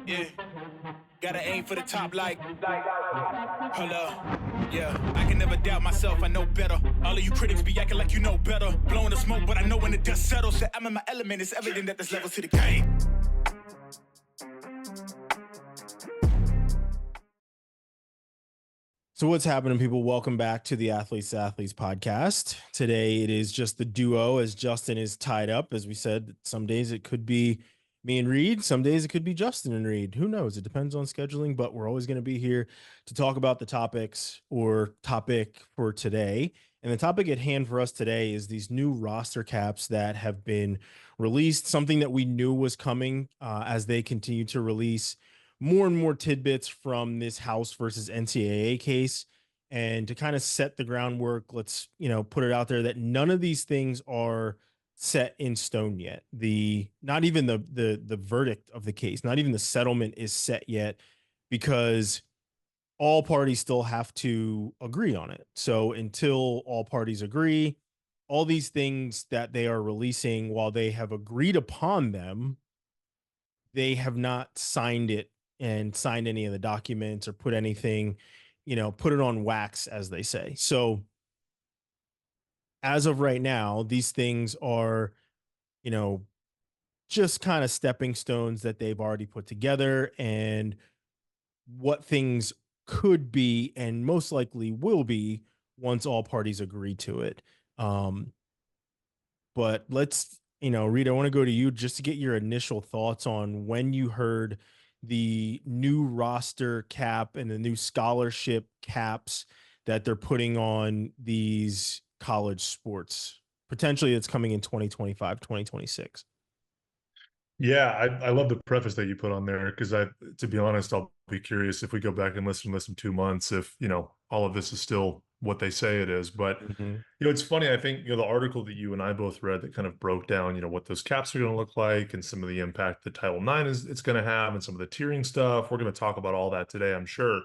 Yeah, gotta aim for the top like, hold up. Yeah, I can never doubt myself, I know better. All of you critics be acting like you know better. Blowing the smoke, but I know when the dust settles that I'm in my element. It's evident that there's levels to the game. So what's happening, people? Welcome back to the Athletes to Athletes podcast. Today it is just the duo as Justin is tied up. As we said, some days it could be me and Reed. Some days it could be Justin and Reed. Who knows? It depends on scheduling, but we're always going to be here to talk about the topics or topic for today. And the topic at hand for us today is these new roster caps that have been released, something that we knew was coming as they continue to release more and more tidbits from this House versus NCAA case. And to kind of set the groundwork, let's, put it out there that none of these things are set in stone yet. Not even the verdict of the case, not even the settlement is set yet, because all parties still have to agree on it. So until all parties agree, all these things that they are releasing, while they have agreed upon them, they have not signed it and signed any of the documents or put anything, put it on wax, as they say. So as of right now, these things are, just kind of stepping stones that they've already put together, and what things could be and most likely will be once all parties agree to it. But let's, Rita, I want to go to you just to get your initial thoughts on when you heard the new roster cap and the new scholarship caps that they're putting on these college sports. Potentially it's coming in 2025, 2026. Yeah, I love the preface that you put on there because to be honest, I'll be curious if we go back and listen 2 months, if, all of this is still what they say it is. But, it's funny. I think, the article that you and I both read that kind of broke down, what those caps are going to look like and some of the impact that Title IX it's going to have and some of the tiering stuff. We're going to talk about all that today, I'm sure.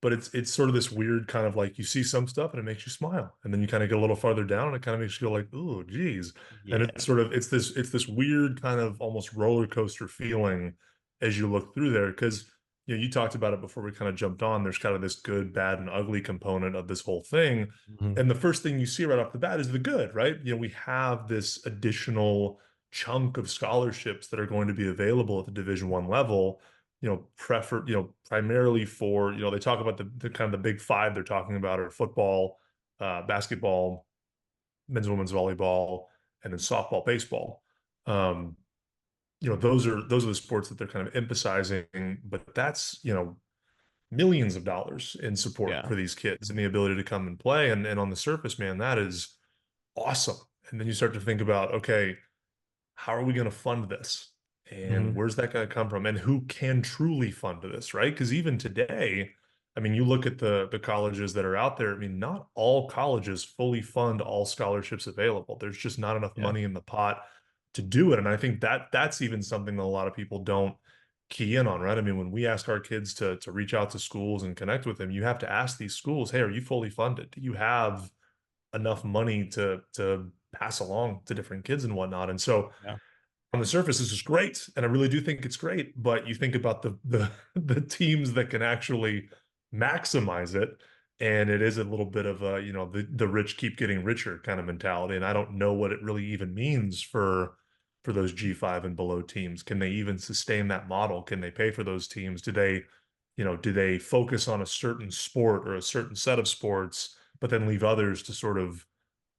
But it's sort of this weird kind of like you see some stuff and it makes you smile, and then you kind of get a little farther down and it kind of makes you go like, oh, geez. Yeah. And it's this weird kind of almost roller coaster feeling as you look through there, because you talked about it before we kind of jumped on. There's kind of this good, bad, and ugly component of this whole thing. And the first thing you see right off the bat is the good, right? We have this additional chunk of scholarships that are going to be available at the Division I level, primarily for, they talk about the kind of the big five they're talking about are football, basketball, men's and women's volleyball, and then softball, baseball. Those are the sports that they're kind of emphasizing, but that's, millions of dollars in support for these kids and the ability to come and play. And on the surface, man, that is awesome. And then you start to think about, okay, how are we going to fund this? And where's that going to come from? And who can truly fund this, right? Because even today, I mean, you look at the colleges that are out there. I mean, not all colleges fully fund all scholarships available. There's just not enough money in the pot to do it. And I think that's even something that a lot of people don't key in on, right? I mean, when we ask our kids to reach out to schools and connect with them, you have to ask these schools, hey, are you fully funded? Do you have enough money to pass along to different kids and whatnot? And so on the surface, this is great, and I really do think it's great. But you think about the teams that can actually maximize it, and it is a little bit of a the rich keep getting richer kind of mentality. And I don't know what it really even means for those G5 and below teams. Can they even sustain that model? Can they pay for those teams? Do they focus on a certain sport or a certain set of sports, but then leave others to sort of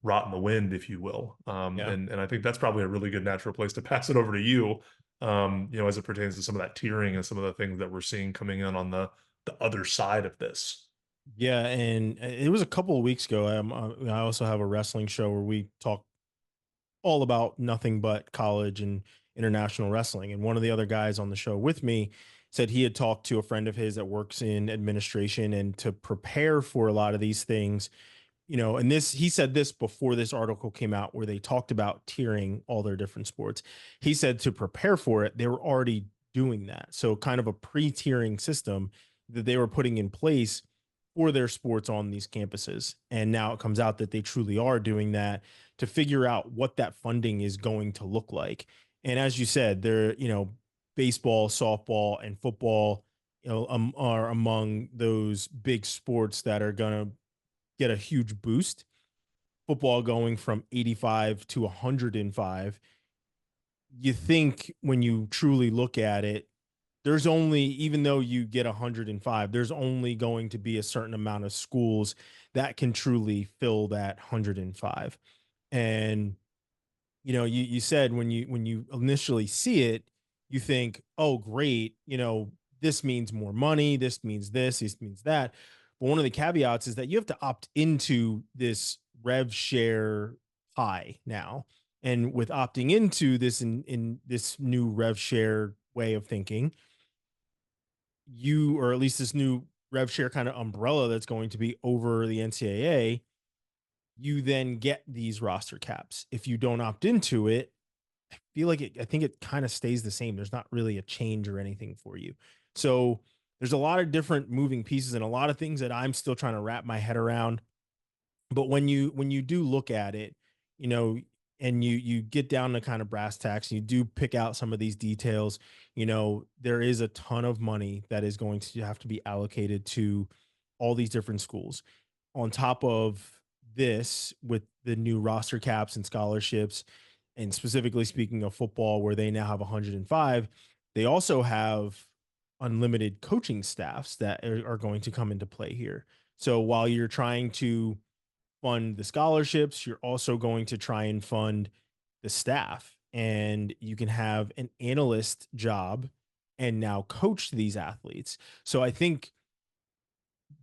rot in the wind, if you will? And I think that's probably a really good natural place to pass it over to you, as it pertains to some of that tiering and some of the things that we're seeing coming in on the other side of this. Yeah, and it was a couple of weeks ago. I also have a wrestling show where we talk all about nothing but college and international wrestling. And one of the other guys on the show with me said he had talked to a friend of his that works in administration, and to prepare for a lot of these things, and he said this before this article came out where they talked about tiering all their different sports. He said to prepare for it, they were already doing that. So kind of a pre-tiering system that they were putting in place for their sports on these campuses. And now it comes out that they truly are doing that to figure out what that funding is going to look like. And as you said, they're, baseball, softball, and football, are among those big sports that are going to get a huge boost. Football going from 85 to 105. You think when you truly look at it, there's only, even though you get 105, there's only going to be a certain amount of schools that can truly fill that 105. And you said when you initially see it, you think, oh, great, this means more money, this means that. But one of the caveats is that you have to opt into this rev share pie now. And with opting into this in this new rev share way of thinking, or at least this new rev share kind of umbrella that's going to be over the NCAA, you then get these roster caps. If you don't opt into it, I think it kind of stays the same. There's not really a change or anything for you. So there's a lot of different moving pieces and a lot of things that I'm still trying to wrap my head around. But when you do look at it, you know, and you get down to kind of brass tacks, and you do pick out some of these details, there is a ton of money that is going to have to be allocated to all these different schools. On top of this, with the new roster caps and scholarships, and specifically speaking of football, where they now have 105, they also have unlimited coaching staffs that are going to come into play here. So while you're trying to fund the scholarships, you're also going to try and fund the staff. And you can have an analyst job and now coach these athletes. So I think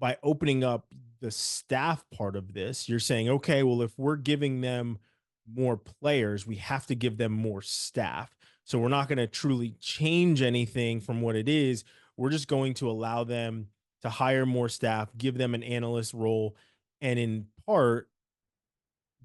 by opening up the staff part of this, you're saying, okay, well, if we're giving them more players, we have to give them more staff. So we're not going to truly change anything from what it is. We're just going to allow them to hire more staff, give them an analyst role, and in part,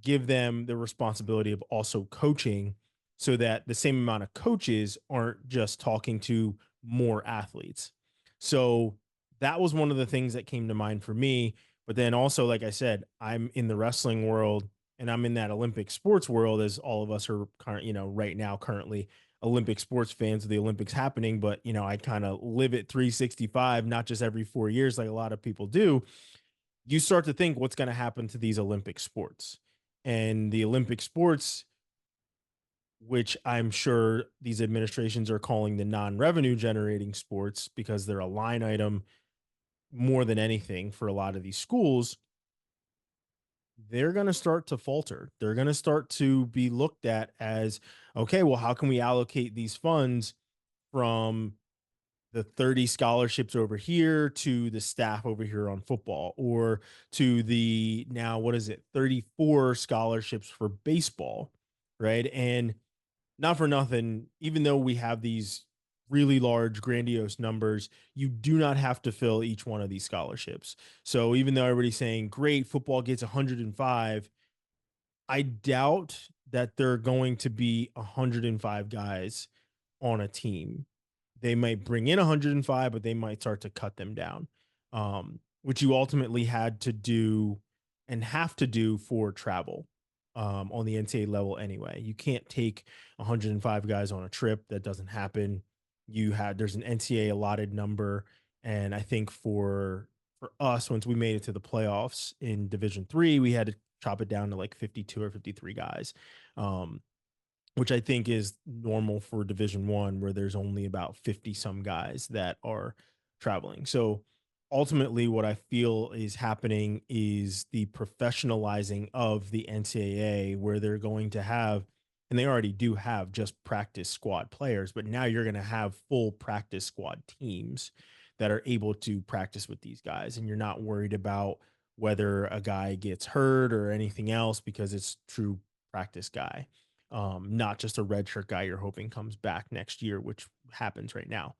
give them the responsibility of also coaching, so that the same amount of coaches aren't just talking to more athletes. So that was one of the things that came to mind for me. But then also, like I said, I'm in the wrestling world and I'm in that Olympic sports world, as all of us are current, right now, currently Olympic sports fans of the Olympics happening. But, I kind of live it 365, not just every 4 years, like a lot of people do. You start to think, what's going to happen to these Olympic sports? And the Olympic sports, which I'm sure these administrations are calling the non-revenue generating sports because they're a line item more than anything for a lot of these schools, they're going to start to falter. They're going to start to be looked at as, okay, well, how can we allocate these funds from the 30 scholarships over here to the staff over here on football, or to the, now, what is it, 34 scholarships for baseball, right? And not for nothing, even though we have these really large, grandiose numbers, you do not have to fill each one of these scholarships. So even though everybody's saying, great, football gets 105, I doubt that there are going to be 105 guys on a team. They might bring in 105, but they might start to cut them down, which you ultimately had to do and have to do for travel, on the NCAA level anyway. You can't take 105 guys on a trip. That doesn't happen. There's an NCAA allotted number. And I think for us, once we made it to the playoffs in Division 3, we had to chop it down to like 52 or 53 guys. Which I think is normal for Division 1, where there's only about 50 some guys that are traveling. So ultimately, what I feel is happening is the professionalizing of the NCAA, where they're going to have, and they already do have, just practice squad players, but now you're going to have full practice squad teams that are able to practice with these guys. And you're not worried about whether a guy gets hurt or anything else, because it's true practice guy. Not just a redshirt guy you're hoping comes back next year, which happens right now.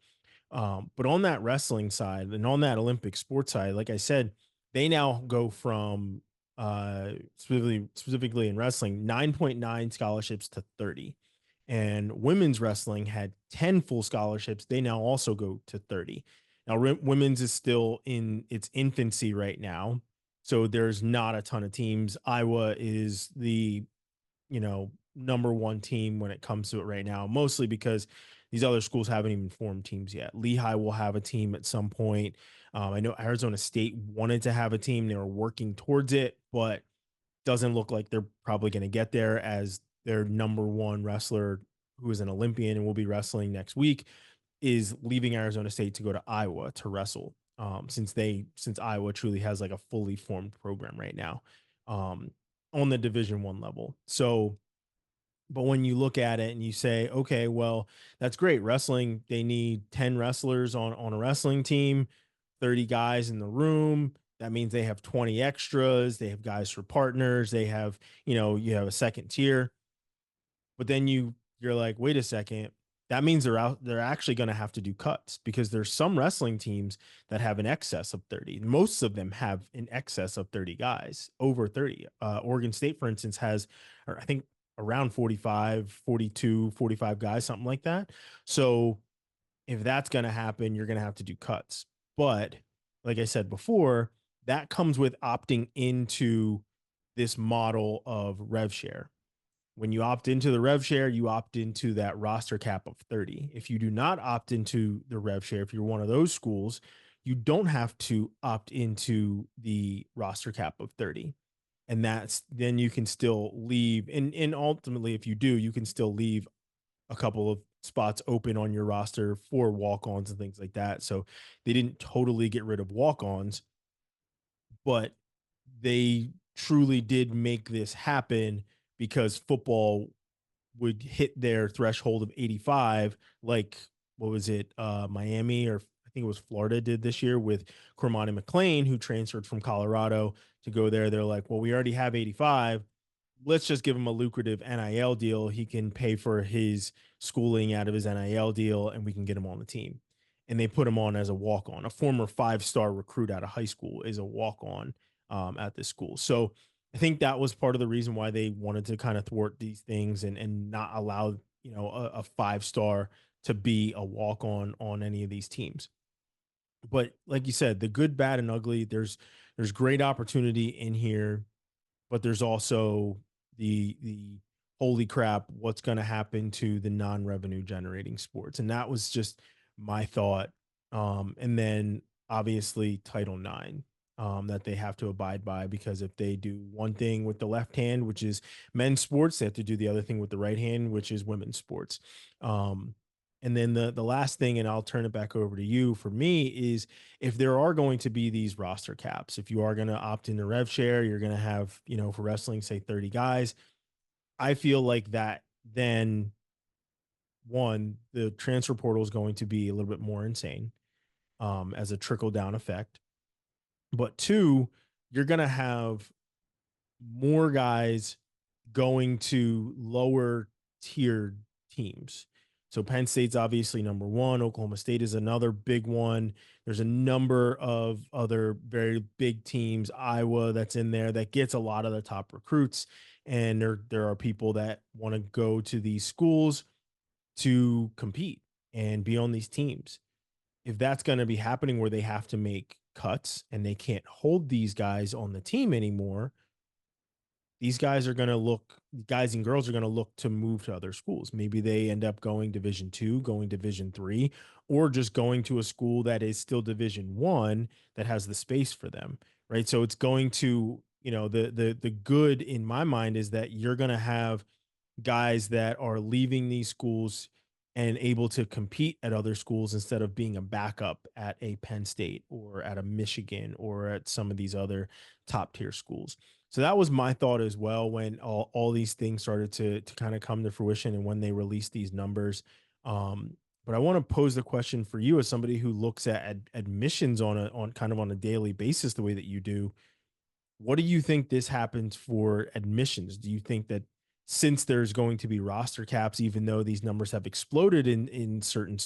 But on that wrestling side and on that Olympic sports side, like I said, they now go from, specifically in wrestling, 9.9 scholarships to 30. And women's wrestling had 10 full scholarships. They now also go to 30. Now, women's is still in its infancy right now, so there's not a ton of teams. Iowa is the number one team when it comes to it right now, mostly because these other schools haven't even formed teams yet. Lehigh will have a team at some point. I know Arizona State wanted to have a team. They were working towards it, but doesn't look like they're probably going to get there, as their number one wrestler, who is an Olympian and will be wrestling next week, is leaving Arizona State to go to Iowa to wrestle. Since Iowa truly has like a fully formed program right now, on the Division I level. So, but when you look at it and you say, okay, well, that's great. Wrestling, they need 10 wrestlers on a wrestling team, 30 guys in the room. That means they have 20 extras. They have guys for partners. They have, you have a second tier. But then you're like, wait a second. That means they're actually going to have to do cuts, because there's some wrestling teams that have an excess of 30. Most of them have an excess of 30 guys, over 30. Oregon State, for instance, has, or I think, around 45, 42, 45 guys, something like that. So if that's going to happen, you're going to have to do cuts. But like I said before, that comes with opting into this model of rev share. When you opt into the rev share, you opt into that roster cap of 30. If you do not opt into the rev share, if you're one of those schools, you don't have to opt into the roster cap of 30. And then you can still leave. And ultimately, if you do, you can still leave a couple of spots open on your roster for walk-ons and things like that. So they didn't totally get rid of walk-ons, but they truly did make this happen because football would hit their threshold of 85, like, what was it, Miami, or I think it was Florida, did this year with Cormani McLean, who transferred from Colorado to go there. They're like, well, we already have 85. Let's just give him a lucrative NIL deal. He can pay for his schooling out of his NIL deal, and we can get him on the team. And they put him on as a walk-on. A former 5-star recruit out of high school is a walk-on at this school. So I think that was part of the reason why they wanted to kind of thwart these things and not allow, a 5-star to be a walk-on on any of these teams. But like you said, the good, bad, and ugly, there's great opportunity in here, but there's also the holy crap, what's going to happen to the non-revenue generating sports. And that was just my thought. And then obviously Title IX, that they have to abide by, because if they do one thing with the left hand, which is men's sports, they have to do the other thing with the right hand, which is women's sports. And then the last thing, and I'll turn it back over to you, for me, is if there are going to be these roster caps, if you are going to opt into rev share, you're going to have, for wrestling, say 30 guys. I feel like that then, one, the transfer portal is going to be a little bit more insane, as a trickle down effect. But two, you're going to have more guys going to lower tiered teams. So Penn State's obviously number one. Oklahoma State is another big one. There's a number of other very big teams. Iowa, that's in there, that gets a lot of the top recruits. And there are people that want to go to these schools to compete and be on these teams. If that's going to be happening where they have to make cuts and they can't hold these guys on the team anymore, these guys and girls are going to look to move to other schools. Maybe they end up going Division II, going Division III, or just going to a school that is still Division I that has the space for them. Right. So it's going to, the good in my mind is that you're going to have guys that are leaving these schools and able to compete at other schools instead of being a backup at a Penn State or at a Michigan or at some of these other top tier schools. So that was my thought as well when all these things started to kind of come to fruition and when they released these numbers. But I want to pose the question for you, as somebody who looks at admissions on kind of on a daily basis, the way that you do. What do you think this happens for admissions? Do you think that since there's going to be roster caps, even though these numbers have exploded in certain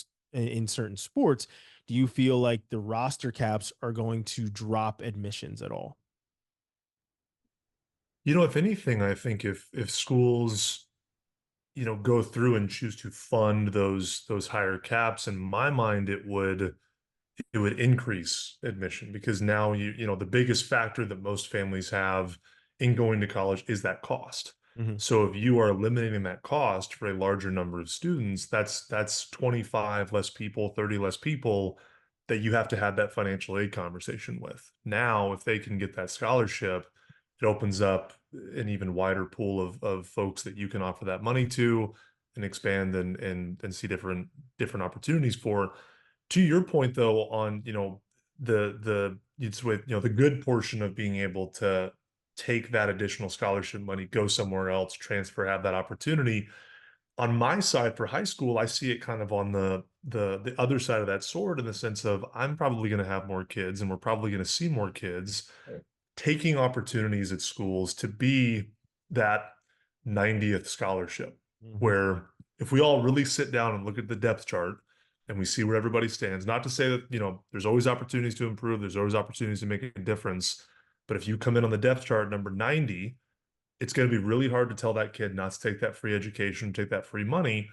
sports, do you feel like the roster caps are going to drop admissions at all? If anything, I think if schools, go through and choose to fund those higher caps, in my mind, it would increase admission, because now the biggest factor that most families have in going to college is that cost. Mhm. So if you are eliminating that cost for a larger number of students, that's 25 less people, 30 less people that you have to have that financial aid conversation with. Now, if they can get that scholarship, it opens up an even wider pool of folks that you can offer that money to and expand and see different opportunities for. To your point though, on the it's with the good portion of being able to take that additional scholarship money, go somewhere else, transfer, have that opportunity. On my side for high school, I see it kind of on the other side of that sword, in the sense of I'm probably going to have more kids and we're probably going to see more kids taking opportunities at schools to be that 90th scholarship, Mhm. where if we all really sit down and look at the depth chart and we see where everybody stands, not to say that, there's always opportunities to improve, there's always opportunities to make a difference. But if you come in on the depth chart number 90, it's going to be really hard to tell that kid not to take that free education, take that free money.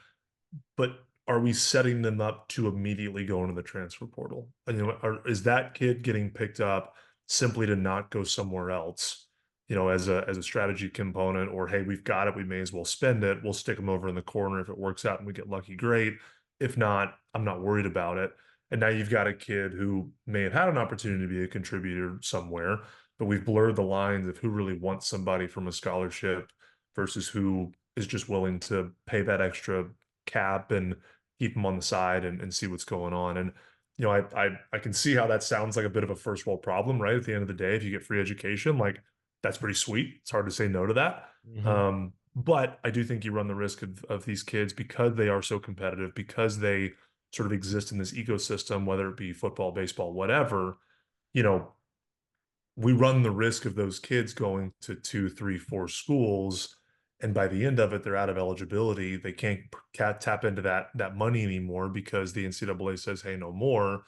But are we setting them up to immediately go into the transfer portal? And, is that kid getting picked up simply to not go somewhere else, as a strategy component? Or, hey, we've got it, we may as well spend it. We'll stick them over in the corner. If it works out and we get lucky, great. If not, I'm not worried about it. And now you've got a kid who may have had an opportunity to be a contributor somewhere, but we've blurred the lines of who really wants somebody from a scholarship versus who is just willing to pay that extra cap and keep them on the side and see what's going on. And I can see how that sounds like a bit of a first world problem, right? At the end of the day, if you get free education, like that's pretty sweet. It's hard to say no to that. Mhm. But I do think you run the risk of these kids, because they are so competitive, because they sort of exist in this ecosystem, whether it be football, baseball, whatever, you know, we run the risk of those kids going to two, three, four schools, and by the end of it, they're out of eligibility. They can't tap into that money anymore because the NCAA says, "Hey, no more."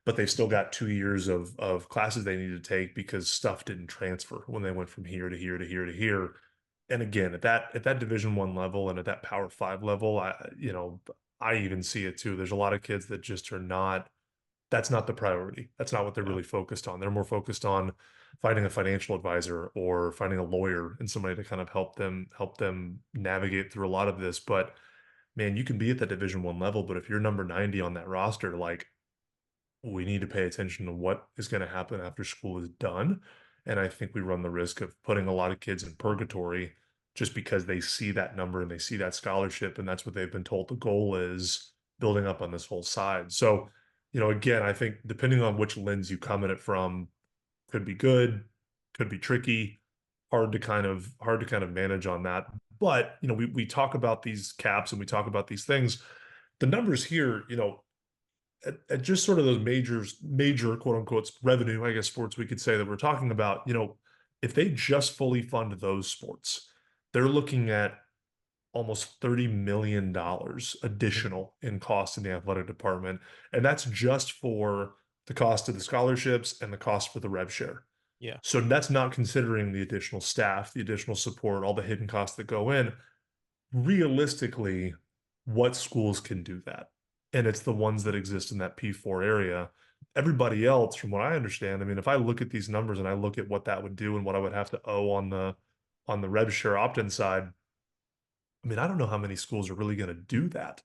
But they've still got 2 years of classes they need to take because stuff didn't transfer when they went from here to here to here to here. And again, at that Division I level and at that Power Five level, I even see it too. There's a lot of kids that just are not, that's not the priority. That's not what they're Yeah. really focused on. They're more focused on finding a financial advisor or finding a lawyer and somebody to kind of help them navigate through a lot of this. But man, you can be at that Division I level, but if you're number 90 on that roster, like, we need to pay attention to what is going to happen after school is done. And I think we run the risk of putting a lot of kids in purgatory just because they see that number and they see that scholarship, and that's what they've been told the goal is, building up on this whole side. So, again, I think depending on which lens you come at it from, could be good, could be tricky, hard to kind of manage on that. But, we talk about these caps and we talk about these things. The numbers here, at just sort of those major quote unquote revenue, I guess, sports we could say that we're talking about, if they just fully fund those sports, they're looking at almost $30 million Mhm. additional in cost in the athletic department. And that's just for the cost of the scholarships and the cost for the rev share. Yeah. So that's not considering the additional staff, the additional support, all the hidden costs that go in. Realistically, what schools can do that? And it's the ones that exist in that P4 area. Everybody else, from what I understand, I mean, if I look at these numbers and I look at what that would do and what I would have to owe on the rev share opt-in side, I mean, I don't know how many schools are really going to do that,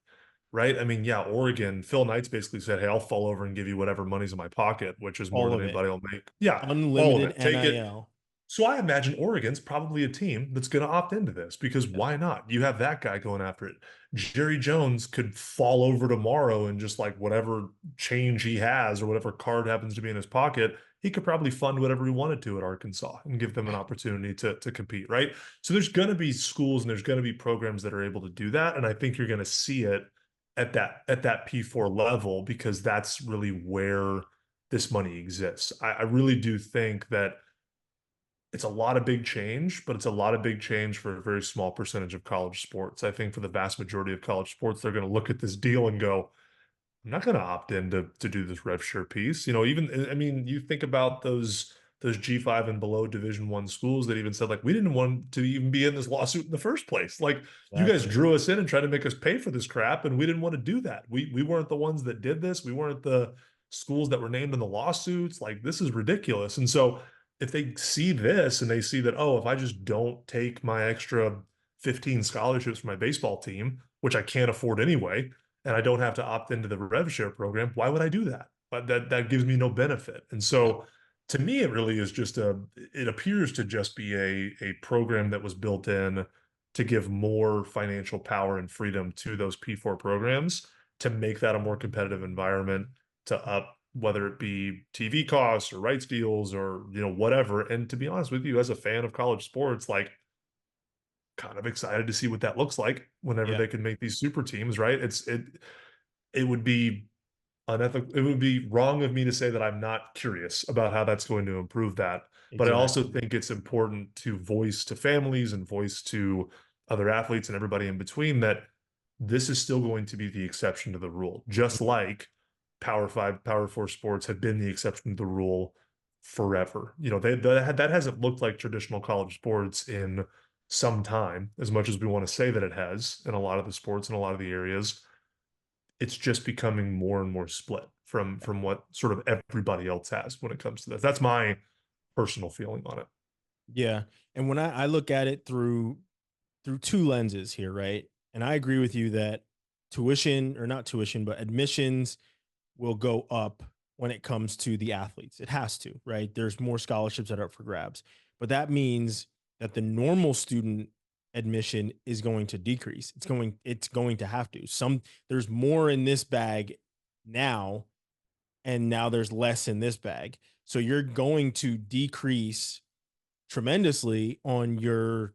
right? I mean, yeah, Oregon, Phil Knight's basically said, "Hey, I'll fall over and give you whatever money's in my pocket," which is more All than of it. anybody will make. Yeah, all of Unlimited it. Take it. NIL. So I imagine Oregon's probably a team that's going to opt into this, because Yeah. why not? You have that guy going after it. Jerry Jones could fall over tomorrow and just, like, whatever change he has or whatever card happens to be in his pocket, he could probably fund whatever he wanted to at Arkansas and give them an opportunity to compete, right? So there's going to be schools and there's going to be programs that are able to do that, and I think you're going to see it at that P4 level, because that's really where this money exists. I really do think that it's a lot of big change, but it's a lot of big change for a very small percentage of college sports. I think for the vast majority of college sports, they're going to look at this deal and go, "I'm not going to opt in to do this rev share piece." Even, I mean, you think about those G5 and below Division I schools that even said, like, "We didn't want to even be in this lawsuit in the first place. Like, you guys Exactly. drew us in and tried to make us pay for this crap, and we didn't want to do that. We weren't the ones that did this. We weren't the schools that were named in the lawsuits. Like, this is ridiculous." And so if they see this and they see that, oh, if I just don't take my extra 15 scholarships for my baseball team, which I can't afford anyway, and I don't have to opt into the rev share program, why would I do that? But that gives me no benefit. And so to me, it really is just it appears to just be a program that was built in to give more financial power and freedom to those P4 programs to make that a more competitive environment, to up whether it be TV costs or rights deals or, whatever. And to be honest with you, as a fan of college sports, like, kind of excited to see what that looks like whenever Yeah, they can make these super teams, right? It would be unethical. It would be wrong of me to say that I'm not curious about how that's going to improve that. But I also exactly. think it's important to voice to families and voice to other athletes and everybody in between that this is still going to be the exception to the rule, just like Power Five, Power Four sports have been the exception to the rule forever. That hasn't looked like traditional college sports in some time, as much as we want to say that it has in a lot of the sports in a lot of the areas. It's just becoming more and more split from what sort of everybody else has when it comes to this. That's my personal feeling on it. Yeah. And when I look at it through two lenses here, right? And I agree with you that tuition, or not tuition, but admissions will go up when it comes to the athletes. It has to, right? There's more scholarships that are up for grabs. But that means that the normal student admission is going to decrease. It's going to have to. There's more in this bag now, and now there's less in this bag. So you're going to decrease tremendously on your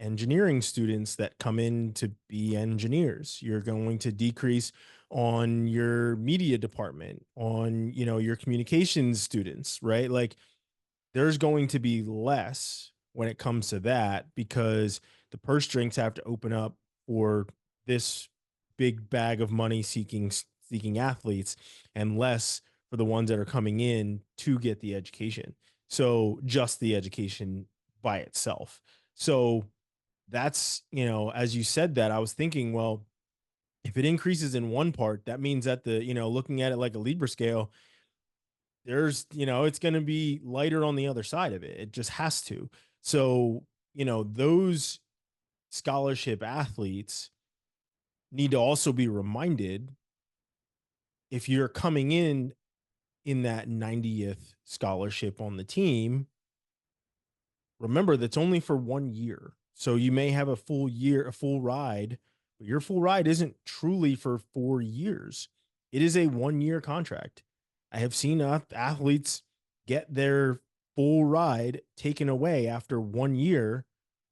engineering students that come in to be engineers. You're going to decrease on your media department, on, your communications students, right? Like, there's going to be less when it comes to that, because the purse strings have to open up for this big bag of money seeking athletes, and less for the ones that are coming in to get the education. So just the education by itself. So that's, as you said that, I was thinking, well, if it increases in one part, that means that looking at it like a Libra scale, it's going to be lighter on the other side of it. It just has to. So, those scholarship athletes need to also be reminded, if you're coming in that 90th scholarship on the team, remember that's only for 1 year. So you may have a full year, a full ride, but your full ride isn't truly for 4 years. It is a 1 year contract. I have seen athletes get their full ride taken away after 1 year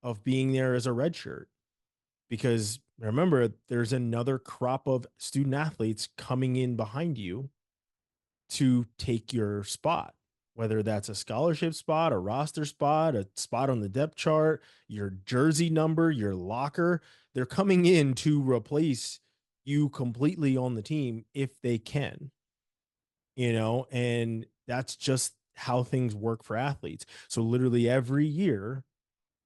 of being there as a redshirt, because remember, there's another crop of student athletes coming in behind you to take your spot, whether that's a scholarship spot, a roster spot, a spot on the depth chart, your jersey number, your locker. They're coming in to replace you completely on the team if they can, and that's just how things work for athletes. So literally every year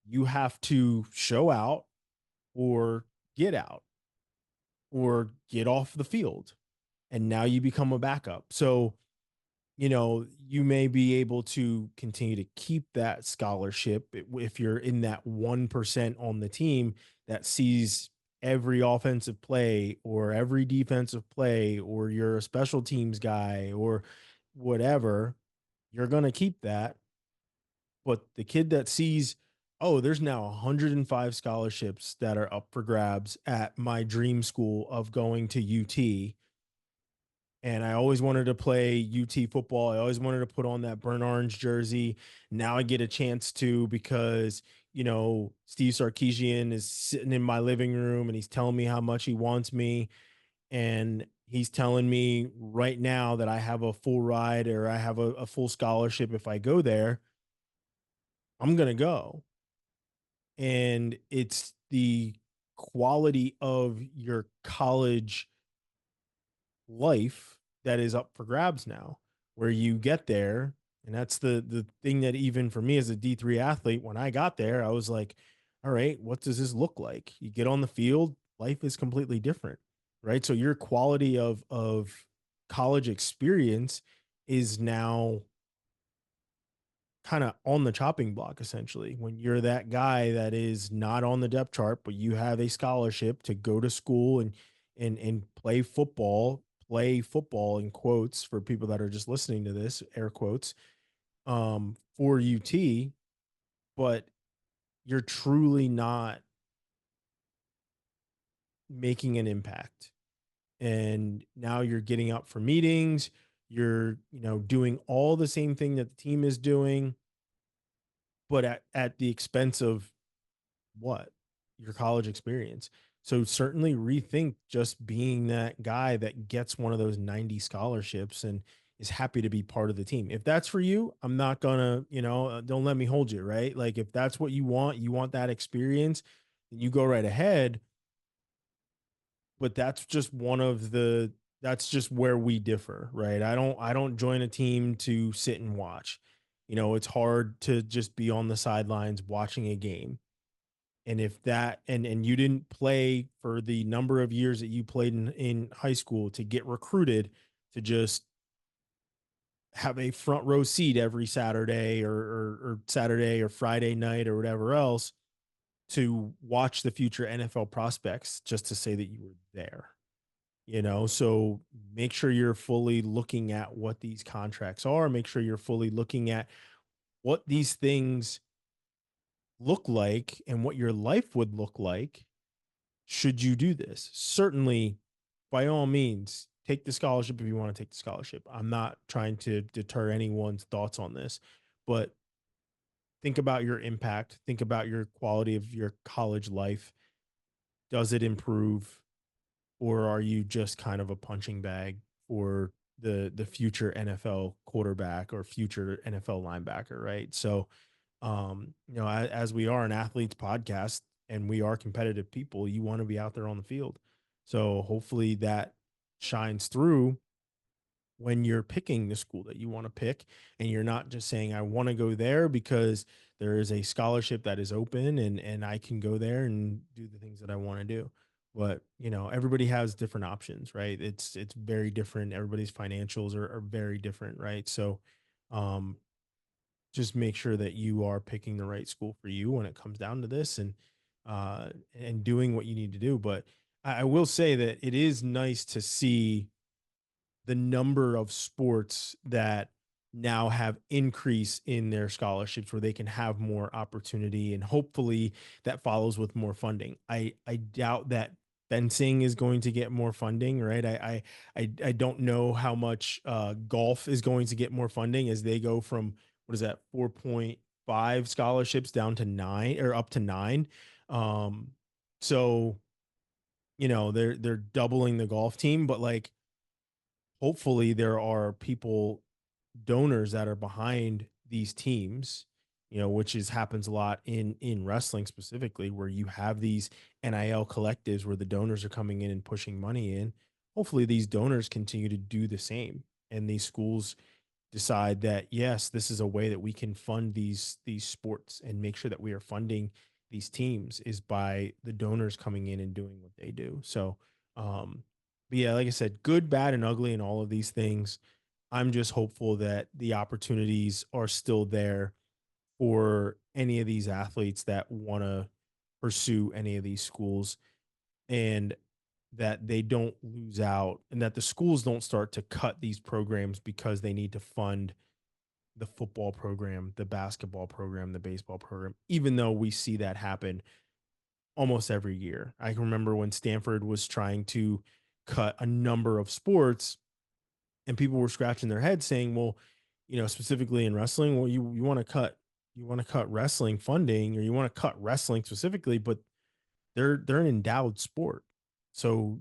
you have to show out, or get out, or get off the field. And now you become a backup. So you may be able to continue to keep that scholarship if you're in that 1% on the team that sees every offensive play or every defensive play, or you're a special teams guy or whatever. You're going to keep that. But the kid that sees, oh, there's now 105 scholarships that are up for grabs at my dream school of going to UT, and I always wanted to play UT football. I always wanted to put on that burnt orange jersey. Now I get a chance to, because, Steve Sarkisian is sitting in my living room and he's telling me how much he wants me. And he's telling me right now that I have a full ride, or I have a full scholarship if I go there. I'm going to go. And it's the quality of your college life that is up for grabs now, where you get there. And that's the thing that, even for me as a D3 athlete, when I got there, I was like, all right, what does this look like? You get on the field, life is completely different, right? So your quality of college experience is now kind of on the chopping block, essentially, when you're that guy that is not on the depth chart, but you have a scholarship to go to school and play football in quotes for people that are just listening to this, air quotes, for UT, but you're truly not making an impact. And now you're getting up for meetings, you're, doing all the same thing that the team is doing, but at the expense of what? Your college experience. So certainly rethink just being that guy that gets one of those 90 scholarships and is happy to be part of the team. If that's for you, I'm not gonna, don't let me hold you, right? Like if that's what you want that experience, then you go right ahead. But that's just where we differ, right? I don't join a team to sit and watch. It's hard to just be on the sidelines watching a game. And if that and you didn't play for the number of years that you played in high school to get recruited to just have a front row seat every Saturday or Saturday or Friday night or whatever else to watch the future NFL prospects just to say that you were there. So make sure you're fully looking at what these contracts are, make sure you're fully looking at what these things look like and what your life would look like should you do this. Certainly, by all means, take the scholarship if you want to take the scholarship. I'm not trying to deter anyone's thoughts on this, but think about your impact, think about your quality of your college life. Does it improve, or are you just kind of a punching bag for the future NFL quarterback or future NFL linebacker, right? So as we are an athletes podcast and we are competitive people, you want to be out there on the field. So hopefully that shines through when you're picking the school that you want to pick, and you're not just saying, I want to go there because there is a scholarship that is open and I can go there and do the things that I want to do. But, everybody has different options, right? It's very different. Everybody's financials are very different, right? So, um, just make sure that you are picking the right school for you when it comes down to this, and doing what you need to do. But I will say that it is nice to see the number of sports that now have increase in their scholarships where they can have more opportunity, and hopefully that follows with more funding. I doubt that fencing is going to get more funding, right? I don't know how much golf is going to get more funding as they go from, what is that, 4.5 scholarships down to 9 or up to 9. So they're doubling the golf team, but like hopefully there are donors that are behind these teams, which happens a lot in wrestling specifically, where you have these NIL collectives where the donors are coming in and pushing money in. Hopefully these donors continue to do the same, and these schools decide that, yes, this is a way that we can fund these sports and make sure that we are funding these teams is by the donors coming in and doing what they do. So, but yeah, like I said, good, bad, and ugly, and all of these things. I'm just hopeful that the opportunities are still there for any of these athletes that want to pursue any of these schools, and that they don't lose out, and that the schools don't start to cut these programs because they need to fund the football program, the basketball program, the baseball program, even though we see that happen almost every year. I can remember when Stanford was trying to cut a number of sports, and people were scratching their heads saying, well, specifically in wrestling, well, you want to cut wrestling funding, or you want to cut wrestling specifically, but they're an endowed sport. So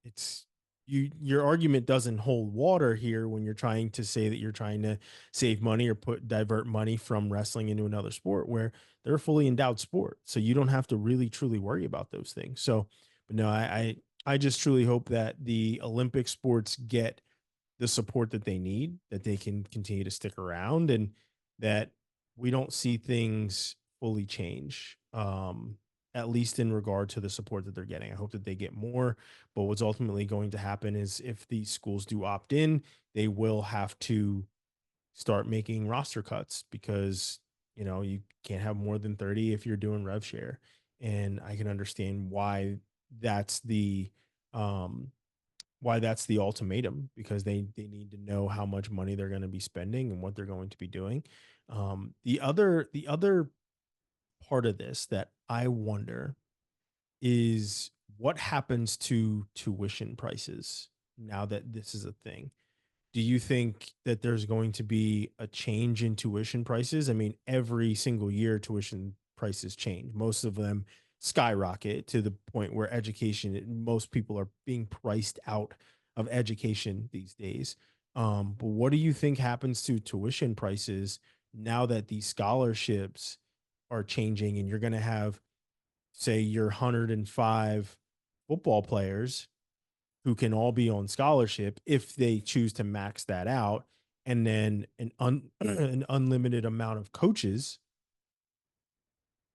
it's your argument doesn't hold water here when you're trying to say that you're trying to save money or divert money from wrestling into another sport where they're a fully endowed sport. So you don't have to really truly worry about those things. So, but no, I just truly hope that the Olympic sports get the support that they need, that they can continue to stick around, and that we don't see things fully change. At least in regard to the support that they're getting. I hope that they get more, but what's ultimately going to happen is if these schools do opt in, they will have to start making roster cuts because, you can't have more than 30 if you're doing rev share. And I can understand that's the, um, why that's the ultimatum, because they need to know how much money they're going to be spending and what they're going to be doing. The other part of this that I wonder is what happens to tuition prices now that this is a thing. Do you think that there's going to be a change in tuition prices? I mean, every single year tuition prices change. Most of them skyrocket to the point where most people are being priced out of education these days. But what do you think happens to tuition prices now that these scholarships are changing and you're going to have, say, your 105 football players who can all be on scholarship if they choose to max that out, and then an unlimited amount of coaches?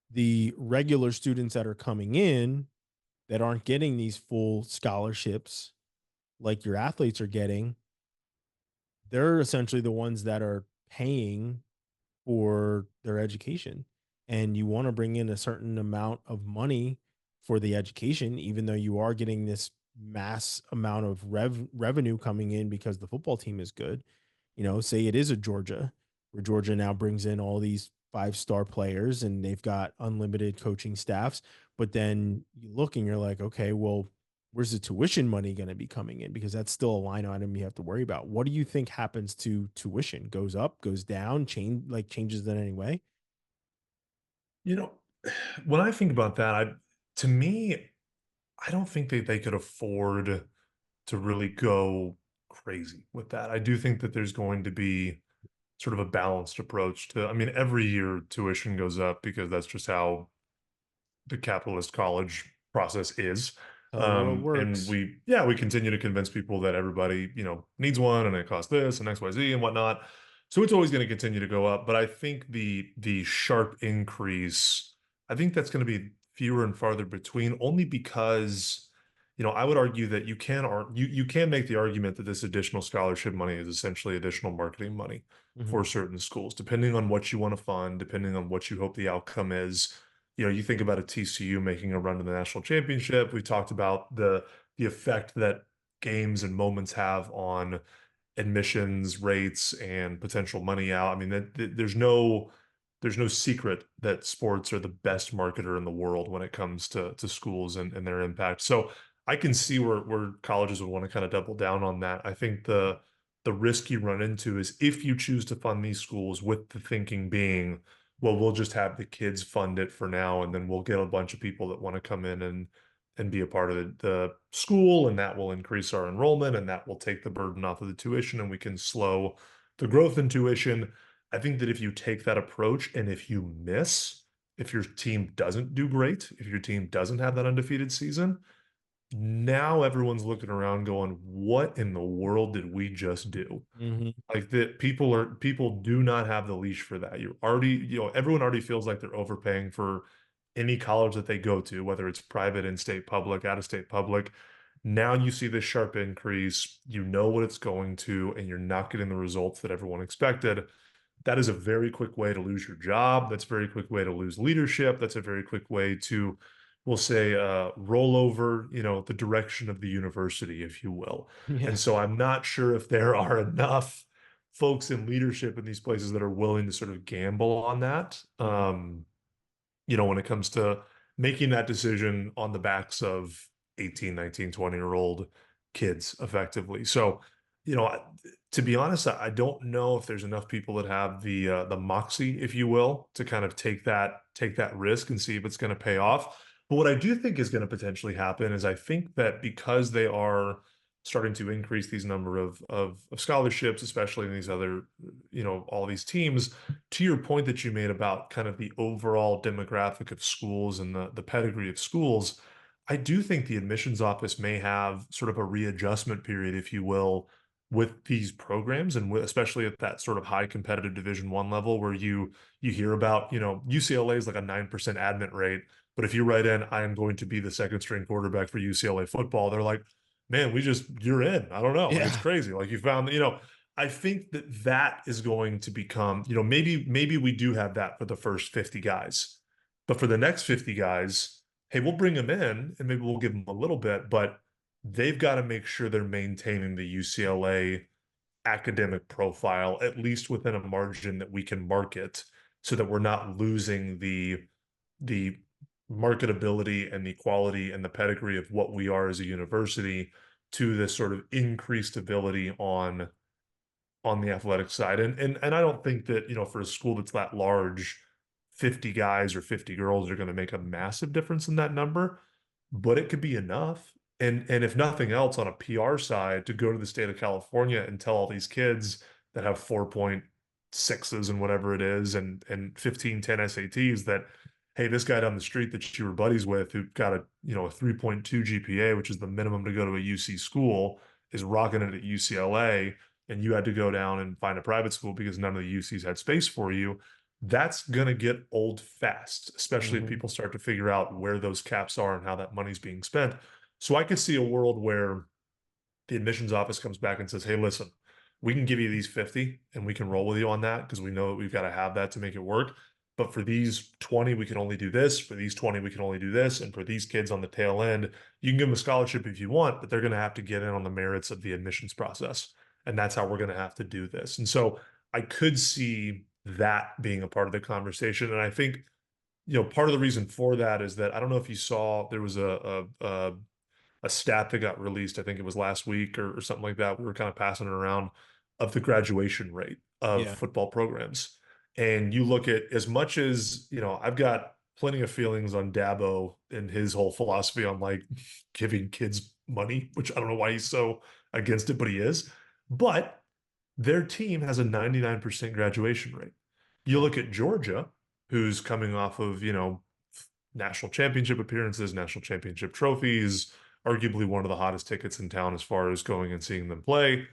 The regular students that are coming in that aren't getting these full scholarships like your athletes are getting, they're essentially the ones that are paying for their education. And you want to bring in a certain amount of money for the education, even though you are getting this mass amount of revenue coming in because the football team is good. Say it is a Georgia, where Georgia now brings in all these 5-star players and they've got unlimited coaching staffs. But then you look and you're like, okay, well, where's the tuition money going to be coming in? Because that's still a line item you have to worry about. What do you think happens to tuition? Goes up, goes down, changes in any way? You know, when I think about that, to me, I don't think that they could afford to really go crazy with that. I do think that there's going to be sort of a balanced approach to, I mean, every year tuition goes up because that's just how the capitalist college process is. How the world And works. we continue to convince people that everybody, needs one and it costs this and XYZ and whatnot. So it's always going to continue to go up. But I think the sharp increase, I think that's going to be fewer and farther between, only because, I would argue that you can make the argument that this additional scholarship money is essentially additional marketing money Mhm. for certain schools, depending on what you want to fund, depending on what you hope the outcome is. You think about a TCU making a run to the national championship. We talked about the effect that games and moments have on admissions rates and potential money out. I mean, there's no secret that sports are the best marketer in the world when it comes to schools and their impact. So I can see where colleges would want to kind of double down on that. I think the risk you run into is if you choose to fund these schools with the thinking being, well, we'll just have the kids fund it for now, and then we'll get a bunch of people that want to come in and be a part of the school, and that will increase our enrollment, and that will take the burden off of the tuition, and we can slow the growth in tuition. I think that if you take that approach, and if your team doesn't do great, if your team doesn't have that undefeated season, now everyone's looking around going, what in the world did we just do? Mhm. Like that people do not have the leash for that. Everyone already feels like they're overpaying for any college that they go to, whether it's private, in-state public, out-of-state public. Now you see this sharp increase, you know what it's going to, and you're not getting the results that everyone expected. That is a very quick way to lose your job. That's a very quick way to lose leadership. That's a very quick way to, we'll say, roll over, the direction of the university, if you will. Yeah. And so I'm not sure if there are enough folks in leadership in these places that are willing to sort of gamble on that. Mhm. When it comes to making that decision on the backs of 18, 19, 20-year-old kids effectively. So, to be honest, I don't know if there's enough people that have the moxie, if you will, to kind of take that risk and see if it's going to pay off. But what I do think is going to potentially happen is I think that because they are starting to increase these number of scholarships, especially in these other, all these teams, to your point that you made about kind of the overall demographic of schools and the pedigree of schools, I do think the admissions office may have sort of a readjustment period, if you will, with these programs, and especially at that sort of high competitive Division 1 level where you hear about, UCLA is like a 9% admit rate, but if you write in, I am going to be the second string quarterback for UCLA football, they're like, man, you're in. I don't know. Like, it's Yeah. crazy. Like, you found, I think that that is going to become, maybe we do have that for the first 50 guys, but for the next 50 guys, hey, we'll bring them in and maybe we'll give them a little bit, but they've got to make sure they're maintaining the UCLA academic profile, at least within a margin that we can market, so that we're not losing the marketability and the quality and the pedigree of what we are as a university to this sort of increased ability on the athletic side. And I don't think that, for a school that's that large, 50 guys or 50 girls are going to make a massive difference in that number, but it could be enough. And if nothing else, on a PR side, to go to the state of California and tell all these kids that have 4.6s and whatever it is, and 15, 10 SATs that, hey, this guy down the street that you were buddies with who got a 3.2 GPA, which is the minimum to go to a UC school, is rocking it at UCLA, and you had to go down and find a private school because none of the UCs had space for you. That's going to get old fast, especially if people start to figure out where those caps are and how that money's being spent. So I could see a world where the admissions office comes back and says, hey, listen, we can give you these 50 and we can roll with you on that because we know that we've got to have that to make it work. But for these 20, we can only do this. For these 20, we can only do this. And for these kids on the tail end, you can give them a scholarship if you want, but they're going to have to get in on the merits of the admissions process. And that's how we're going to have to do this. And so I could see that being a part of the conversation. And I think, part of the reason for that is that I don't know if you saw, there was a stat that got released. I think it was last week or something like that. We were kind of passing it around, of the graduation rate of football programs. And you look at, as much as, I've got plenty of feelings on Dabo and his whole philosophy on like giving kids money, which I don't know why he's so against it, but he is. But their team has a 99% graduation rate. You look at Georgia, who's coming off of, national championship appearances, national championship trophies, arguably one of the hottest tickets in town as far as going and seeing them play,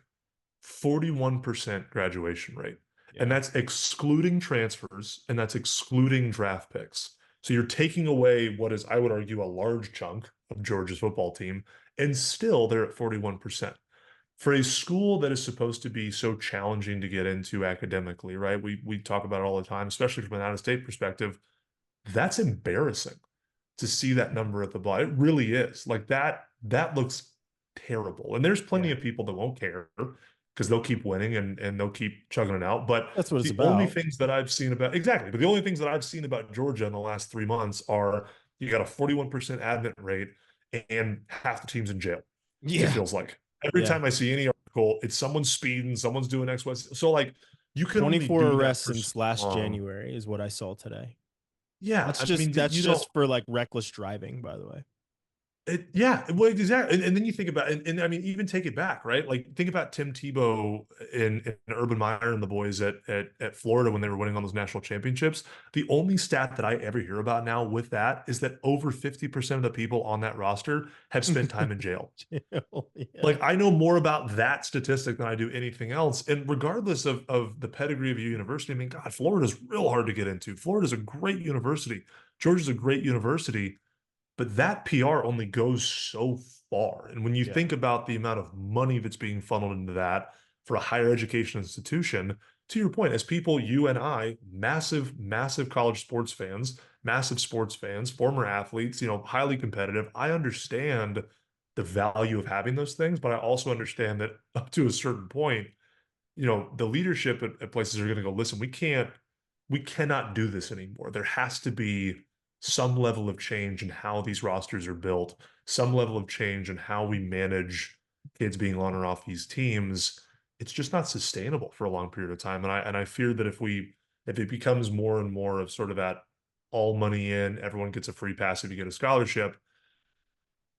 41% graduation rate. Yeah. And that's excluding transfers, and that's excluding draft picks. So you're taking away what is, I would argue, a large chunk of Georgia's football team, and still they're at 41%. For a school that is supposed to be so challenging to get into academically, right? We talk about it all the time, especially from an out-of-state perspective. That's embarrassing to see that number at the bottom. It really is. Like that looks terrible. And there's plenty of people that won't care because they'll keep winning and they'll keep chugging it out. But that's what it's the only things that I've seen about, exactly, but the only things that I've seen about Georgia in the last 3 months are you got a 41% admit rate and half the team's in jail. Yeah. It feels like. Every time I see any article, it's someone's speeding, someone's doing X, Y. So like you can 24 only do arrests since last January is what I saw today. Yeah, that's just for like reckless driving, by the way. Well, exactly. And then you think about, and I mean, even take it back, right? Like think about Tim Tebow and Urban Meyer and the boys at Florida when they were winning on those national championships. The only stat that I ever hear about now with that is that over 50% of the people on that roster have spent time in jail. Like I know more about that statistic than I do anything else. And regardless of the pedigree of your university, I mean, God, Florida's real hard to get into. Florida's a great university. Georgia's a great university. But that PR only goes so far. And when you think about the amount of money that's being funneled into that for a higher education institution, to your point, as people, you and I, massive, massive college sports fans, massive sports fans, former athletes, highly competitive, I understand the value of having those things, but I also understand that up to a certain point, the leadership at places are going to go, listen, we cannot do this anymore. There has to be some level of change in how these rosters are built, some level of change in how we manage kids being on or off these teams. It's just not sustainable for a long period of time. And I fear that if it becomes more and more of sort of that all money in, everyone gets a free pass if you get a scholarship,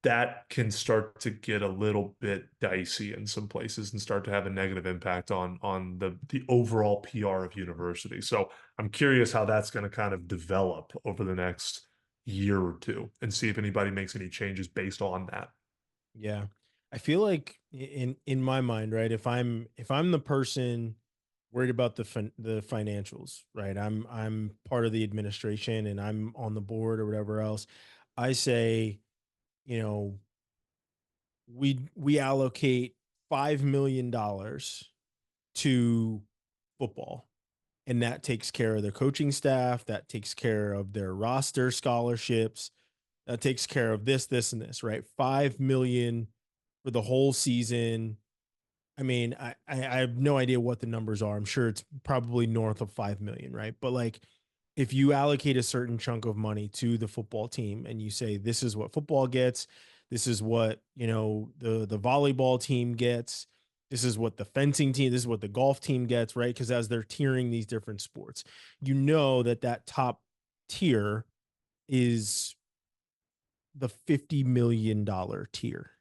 that can start to get a little bit dicey in some places and start to have a negative impact on the overall PR of university. So I'm curious how that's going to kind of develop over the next year or two and see if anybody makes any changes based on that. Yeah. I feel like in my mind, right, if I'm the person worried about the financials, right? I'm part of the administration and I'm on the board or whatever else. I say, we allocate $5 million to football. And that takes care of their coaching staff, that takes care of their roster scholarships, that takes care of this, and this, right? 5 million for the whole season. I mean, I have no idea what the numbers are. I'm sure it's probably north of 5 million, right? But like, if you allocate a certain chunk of money to the football team and you say, this is what football gets, this is what, the volleyball team gets, this is what the fencing team, this is what the golf team gets, right? Because as they're tiering these different sports, that top tier is the $50 million tier,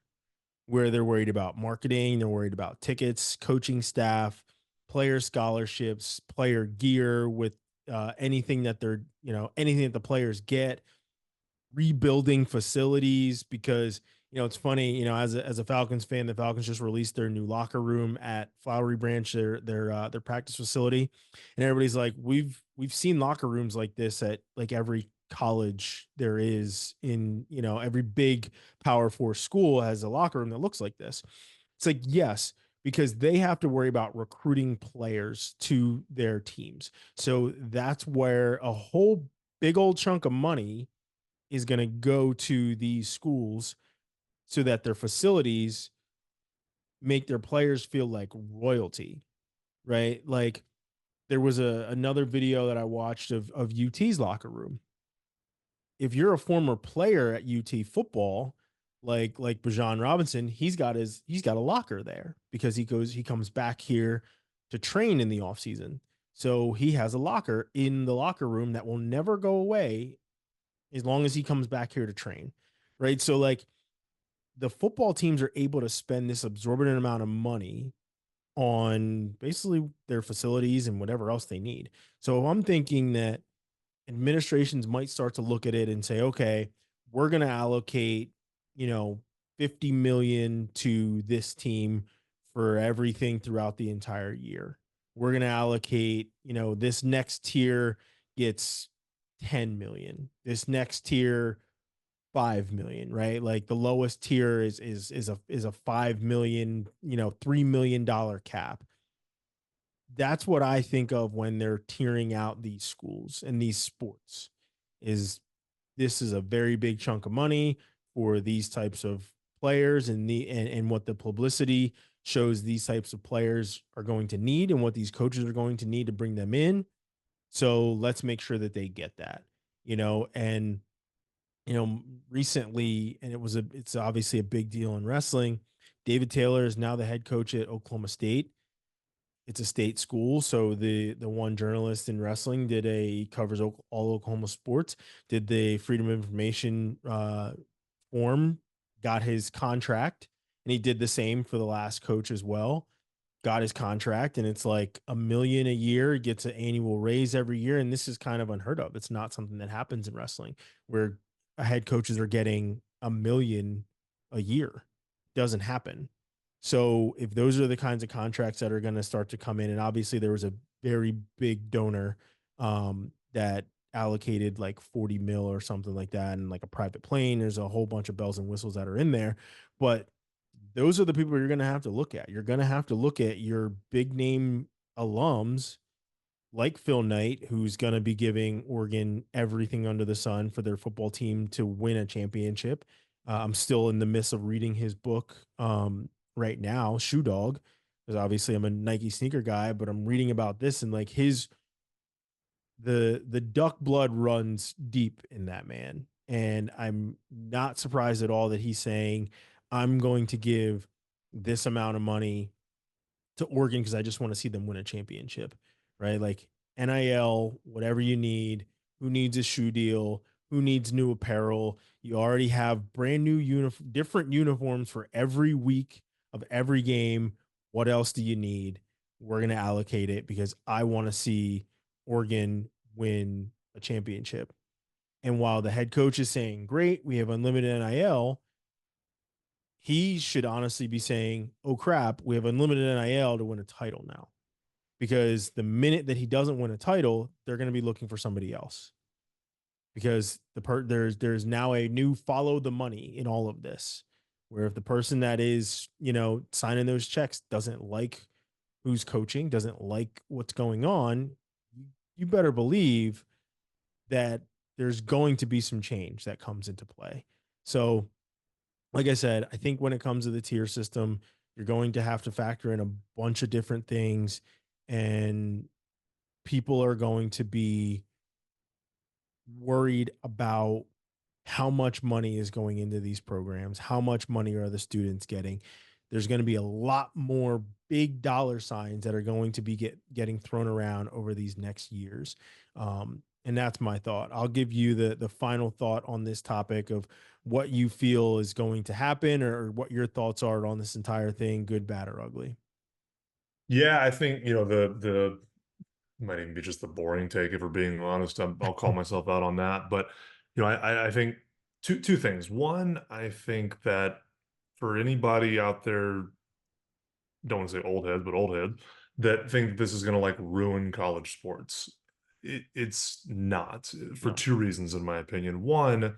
where they're worried about marketing, they're worried about tickets, coaching staff, player scholarships, player gear, with anything that anything that the players get, rebuilding facilities. Because it's funny, as a Falcons fan, the Falcons just released their new locker room at Flowery Branch, their practice facility, and everybody's like, we've seen locker rooms like this at like every college there is in, every big Power 4 school has a locker room that looks like this. It's like, yes, because they have to worry about recruiting players to their teams. So that's where a whole big old chunk of money is going to go to these schools, so that their facilities make their players feel like royalty, right? Like, there was another video that I watched of UT's locker room. If you're a former player at UT football, like Bijan Robinson, he's got a locker there because he comes back here to train in the off season. So he has a locker in the locker room that will never go away as long as he comes back here to train. Right. So like, the football teams are able to spend this absorbent amount of money on basically their facilities and whatever else they need. So I'm thinking that administrations might start to look at it and say, okay, we're going to allocate, 50 million to this team for everything throughout the entire year. We're going to allocate, this next tier gets 10 million. This next tier 5 million, right? Like, the lowest tier is a 5 million, $3 million cap. That's what I think of when they're tiering out these schools and these sports. This is a very big chunk of money for these types of players, and what the publicity shows these types of players are going to need, and what these coaches are going to need to bring them in. So let's make sure that they get that, and recently, and it's obviously a big deal in wrestling. David Taylor is now the head coach at Oklahoma State. It's a state school. So the one journalist in wrestling covers all Oklahoma sports, did the Freedom of Information form, got his contract, and he did the same for the last coach as well. Got his contract, and it's like $1 million a year, gets an annual raise every year. And this is kind of unheard of. It's not something that happens in wrestling, where head coaches are getting $1 million a year. Doesn't happen. So if those are the kinds of contracts that are going to start to come in, and obviously there was a very big donor that allocated like 40 mil or something like that, and like a private plane, there's a whole bunch of bells and whistles that are in there. But those are the people you're going to have to look at. You're going to have to look at your big name alums like Phil Knight, who's going to be giving Oregon everything under the sun for their football team to win a championship. I'm still in the midst of reading his book right now, Shoe Dog, because obviously I'm a Nike sneaker guy, but I'm reading about this, and like the duck blood runs deep in that man. And I'm not surprised at all that he's saying, I'm going to give this amount of money to Oregon because I just want to see them win a championship, right? Like, NIL, whatever you need, who needs a shoe deal, who needs new apparel. You already have brand new different uniforms for every week of every game. What else do you need? We're going to allocate it because I want to see Oregon win a championship. And while the head coach is saying, great, we have unlimited NIL, he should honestly be saying, oh crap, we have unlimited NIL to win a title now. Because the minute that he doesn't win a title, they're going to be looking for somebody else. Because there's now a new follow the money in all of this, where if the person that is, signing those checks doesn't like who's coaching doesn't like what's going on, you better believe that there's going to be some change that comes into play. So, like I said, I think when it comes to the tier system, you're going to have to factor in a bunch of different things, and people are going to be worried about how much money is going into these programs, how much money are the students getting. There's going to be a lot more big dollar signs that are going to be getting thrown around over these next years. And that's my thought. I'll give you the final thought on this topic of what you feel is going to happen, or what your thoughts are on this entire thing, good, bad, or ugly. Yeah, I think, the might even be just the boring take, if we're being honest. I'll call myself out on that. But, I think two things. One, I think that for anybody out there, don't want to say old head, but old head, that think this is going to like ruin college sports. It's not, for No. two reasons, in my opinion. One,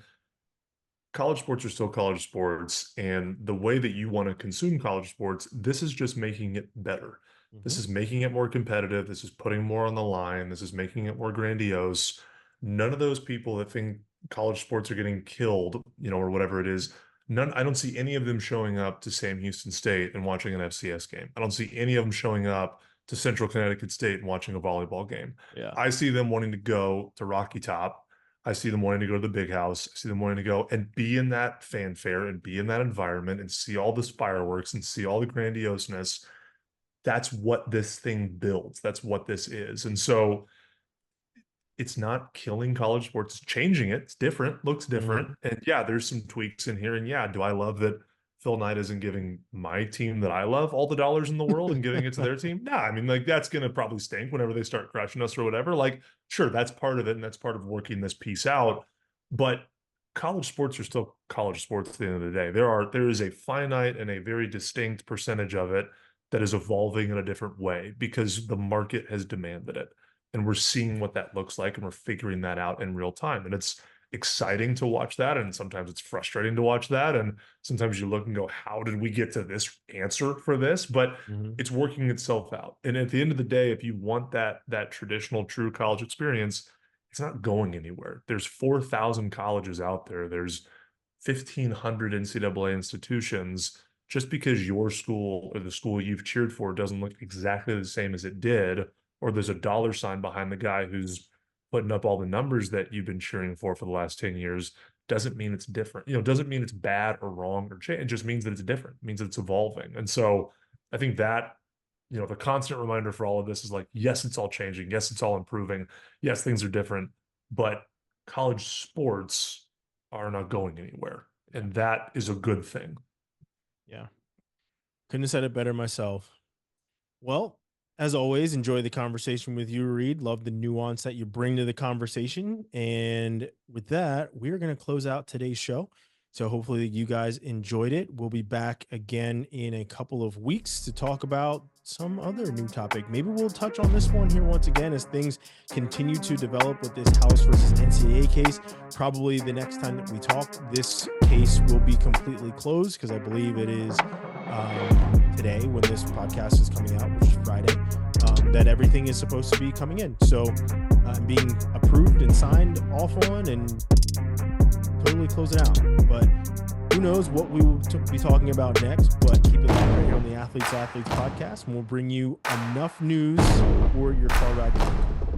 college sports are still college sports, and the way that you want to consume college sports, this is just making it better. This is making it more competitive. This is putting more on the line. This is making it more grandiose. None of those people that think college sports are getting killed, or whatever it is, I don't see any of them showing up to Sam Houston State and watching an FCS game. I don't see any of them showing up to Central Connecticut State and watching a volleyball game. Yeah. I see them wanting to go to Rocky Top. I see them wanting to go to the big house. I see them wanting to go and be in that fanfare and be in that environment and see all this fireworks and see all the grandioseness. That's what this thing builds. That's what this is. And so it's not killing college sports, it's changing it. It's different, looks different. And yeah, there's some tweaks in here. And yeah, do I love that Phil Knight isn't giving my team that I love all the dollars in the world and giving it to their team? Nah, I mean, like, that's going to probably stink whenever they start crushing us or whatever. Like, sure, that's part of it. And that's part of working this piece out. But college sports are still college sports at the end of the day. There is a finite and a very distinct percentage of it that is evolving in a different way because the market has demanded it. And we're seeing what that looks like, and we're figuring that out in real time. And it's exciting to watch that. And sometimes it's frustrating to watch that. And sometimes you look and go, how did we get to this answer for this? But it's working itself out. And at the end of the day, if you want that traditional true college experience, it's not going anywhere. There's 4,000 colleges out there. There's 1,500 NCAA institutions. Just because your school or the school you've cheered for doesn't look exactly the same as it did, or there's a dollar sign behind the guy who's putting up all the numbers that you've been cheering for the last 10 years, doesn't mean it's different. Doesn't mean it's bad or wrong or change. It just means that it's different. It means that it's evolving. And so I think that, the constant reminder for all of this is like, yes, it's all changing. Yes, it's all improving. Yes, things are different, but college sports are not going anywhere. And that is a good thing. Yeah. Couldn't have said it better myself. Well, as always, enjoy the conversation with you, Reid. Love the nuance that you bring to the conversation. And with that, we're going to close out today's show. So hopefully you guys enjoyed it. We'll be back again in a couple of weeks to talk about some other new topic. Maybe we'll touch on this one here once again as things continue to develop with this House versus NCAA case. Probably the next time that we talk, this case will be completely closed because I believe it is today when this podcast is coming out, which is Friday, that everything is supposed to be coming in. So being approved and signed off on and totally close it out. But who knows what we will be talking about next, but keep it locked right here on the Athletes podcast, and we'll bring you enough news for your car ride.